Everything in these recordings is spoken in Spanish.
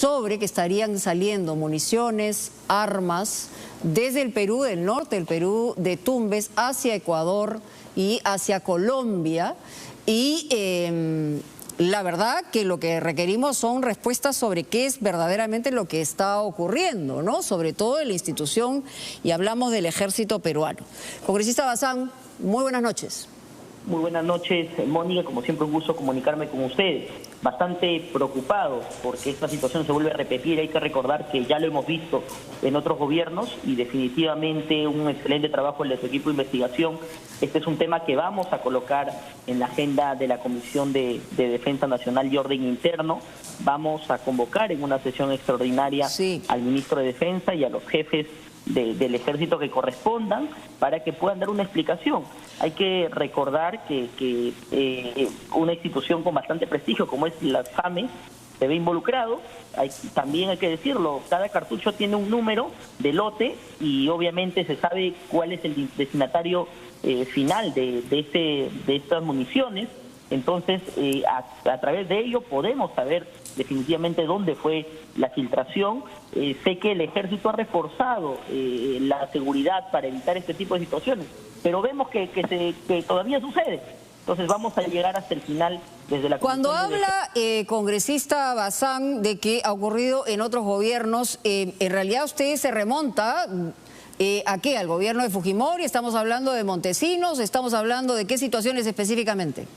sobre que estarían saliendo municiones, armas desde el Perú, del norte del Perú, de Tumbes, hacia Ecuador y hacia Colombia. Y la verdad que lo que requerimos son respuestas sobre qué es verdaderamente lo que está ocurriendo, ¿no? Sobre todo en la institución, y hablamos del ejército peruano. Congresista Bazán, muy buenas noches. Muy buenas noches, Mónica. Como siempre, un gusto comunicarme con ustedes. Bastante preocupados porque esta situación se vuelve a repetir. Hay que recordar que ya lo hemos visto en otros gobiernos y definitivamente un excelente trabajo de su equipo de investigación. Este es un tema que vamos a colocar en la agenda de la Comisión de Defensa Nacional y Orden Interno. Vamos a convocar en una sesión extraordinaria al ministro de Defensa y a los jefes del ejército que correspondan para que puedan dar una explicación. Hay que recordar que una institución con bastante prestigio como es la FAME se ve involucrado. También hay que decirlo, cada cartucho tiene un número de lote y obviamente se sabe cuál es el destinatario final de estas municiones. Entonces, a través de ello podemos saber definitivamente dónde fue la filtración. Sé que el ejército ha reforzado la seguridad para evitar este tipo de situaciones, pero vemos que todavía sucede. Entonces vamos a llegar hasta el final desde la Cuando habla, congresista Bazán, de que ha ocurrido en otros gobiernos, en realidad usted se remonta ¿a qué? ¿Al gobierno de Fujimori? ¿Estamos hablando de Montesinos? ¿Estamos hablando de qué situaciones específicamente?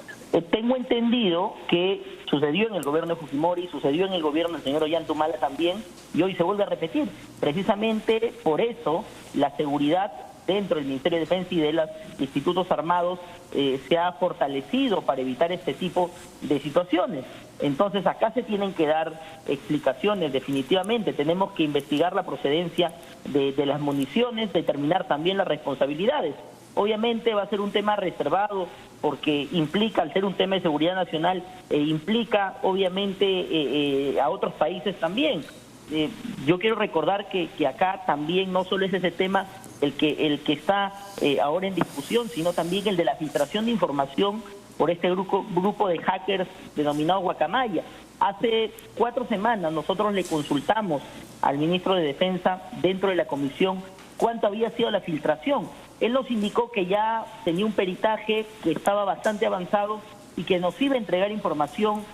Tengo entendido que sucedió en el gobierno de Fujimori, sucedió en el gobierno del señor Ollantumala también, y hoy se vuelve a repetir. Precisamente por eso la seguridad dentro del Ministerio de Defensa y de los institutos armados se ha fortalecido para evitar este tipo de situaciones. Entonces acá se tienen que dar explicaciones definitivamente. Tenemos que investigar la procedencia de las municiones, determinar también las responsabilidades. Obviamente va a ser un tema reservado porque implica, al ser un tema de seguridad nacional, implica obviamente a otros países también. Yo quiero recordar que acá también no solo es ese tema el que está ahora en discusión, sino también el de la filtración de información por este grupo de hackers denominado Guacamaya. Hace 4 semanas nosotros le consultamos al ministro de Defensa dentro de la comisión cuánto había sido la filtración. Él nos indicó que ya tenía un peritaje que estaba bastante avanzado y que nos iba a entregar información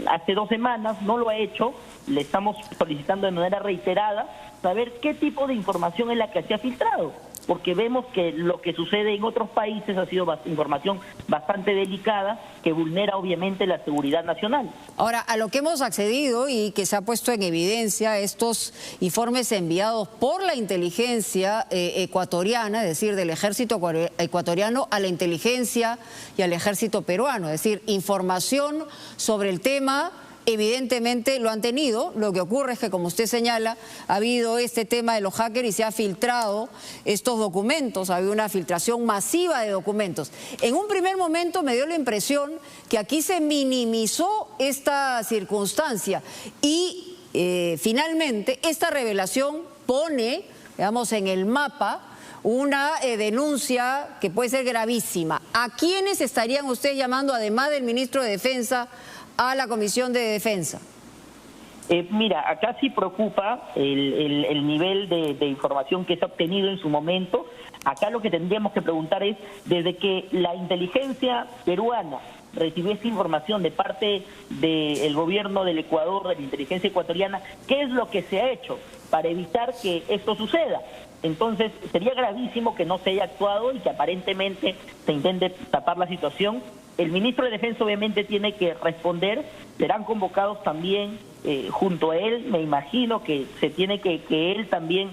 hace 2 semanas. No lo ha hecho. Le estamos solicitando de manera reiterada saber qué tipo de información es la que se ha filtrado, porque vemos que lo que sucede en otros países ha sido información bastante delicada que vulnera obviamente la seguridad nacional. Ahora, a lo que hemos accedido y que se ha puesto en evidencia estos informes enviados por la inteligencia ecuatoriana, es decir, del ejército ecuatoriano a la inteligencia y al ejército peruano, es decir, información sobre el tema. Evidentemente lo han tenido. Lo que ocurre es que, como usted señala, ha habido este tema de los hackers y se ha filtrado estos documentos, ha habido una filtración masiva de documentos. En un primer momento me dio la impresión que aquí se minimizó esta circunstancia y finalmente esta revelación pone, digamos, en el mapa una denuncia que puede ser gravísima. ¿A quiénes estarían ustedes llamando, además del ministro de Defensa, a la Comisión de Defensa? Mira, acá sí preocupa el nivel de información que se ha obtenido en su momento. Acá lo que tendríamos que preguntar es, desde que la inteligencia peruana recibió esta información de parte del gobierno del Ecuador, de la inteligencia ecuatoriana, ¿qué es lo que se ha hecho para evitar que esto suceda? Entonces sería gravísimo que no se haya actuado y que aparentemente se intente tapar la situación. El ministro de Defensa obviamente tiene que responder, serán convocados también junto a él. Me imagino que se tiene que él también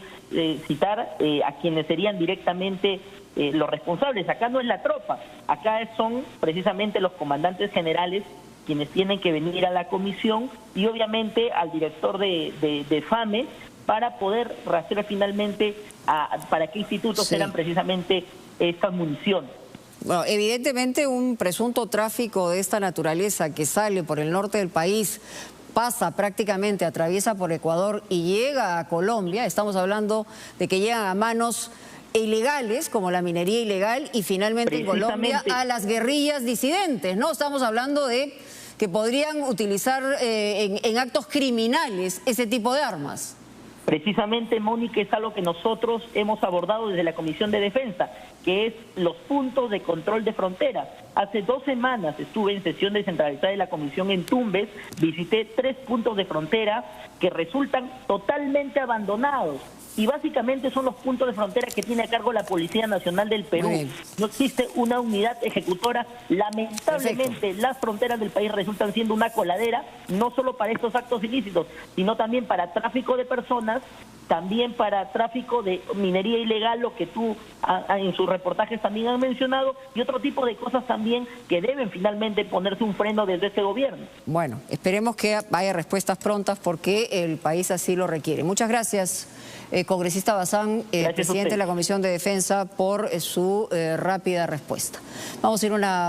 citar a quienes serían directamente los responsables. Acá no es la tropa, acá son precisamente los comandantes generales quienes tienen que venir a la comisión y obviamente al director de FAME para poder rastrear finalmente para qué institutos eran precisamente estas municiones. Bueno, evidentemente un presunto tráfico de esta naturaleza que sale por el norte del país, pasa prácticamente, atraviesa por Ecuador y llega a Colombia. Estamos hablando de que llegan a manos ilegales, como la minería ilegal, y finalmente en Colombia a las guerrillas disidentes, ¿no? Estamos hablando de que podrían utilizar en actos criminales ese tipo de armas. Precisamente, Mónica, es algo que nosotros hemos abordado desde la Comisión de Defensa, que es los puntos de control de fronteras. Hace 2 semanas estuve en sesión descentralizada de la Comisión en Tumbes, visité 3 puntos de frontera que resultan totalmente abandonados. Y básicamente son los puntos de frontera que tiene a cargo la Policía Nacional del Perú. No existe una unidad ejecutora. Lamentablemente, perfecto, las fronteras del país resultan siendo una coladera, no solo para estos actos ilícitos, sino también para tráfico de personas, también para tráfico de minería ilegal, lo que tú en sus reportajes también han mencionado, y otro tipo de cosas también que deben finalmente ponerse un freno desde este gobierno. Bueno, esperemos que haya respuestas prontas porque el país así lo requiere. Muchas gracias, congresista Bazán, presidente de la Comisión de Defensa, por su rápida respuesta. Vamos a ir a una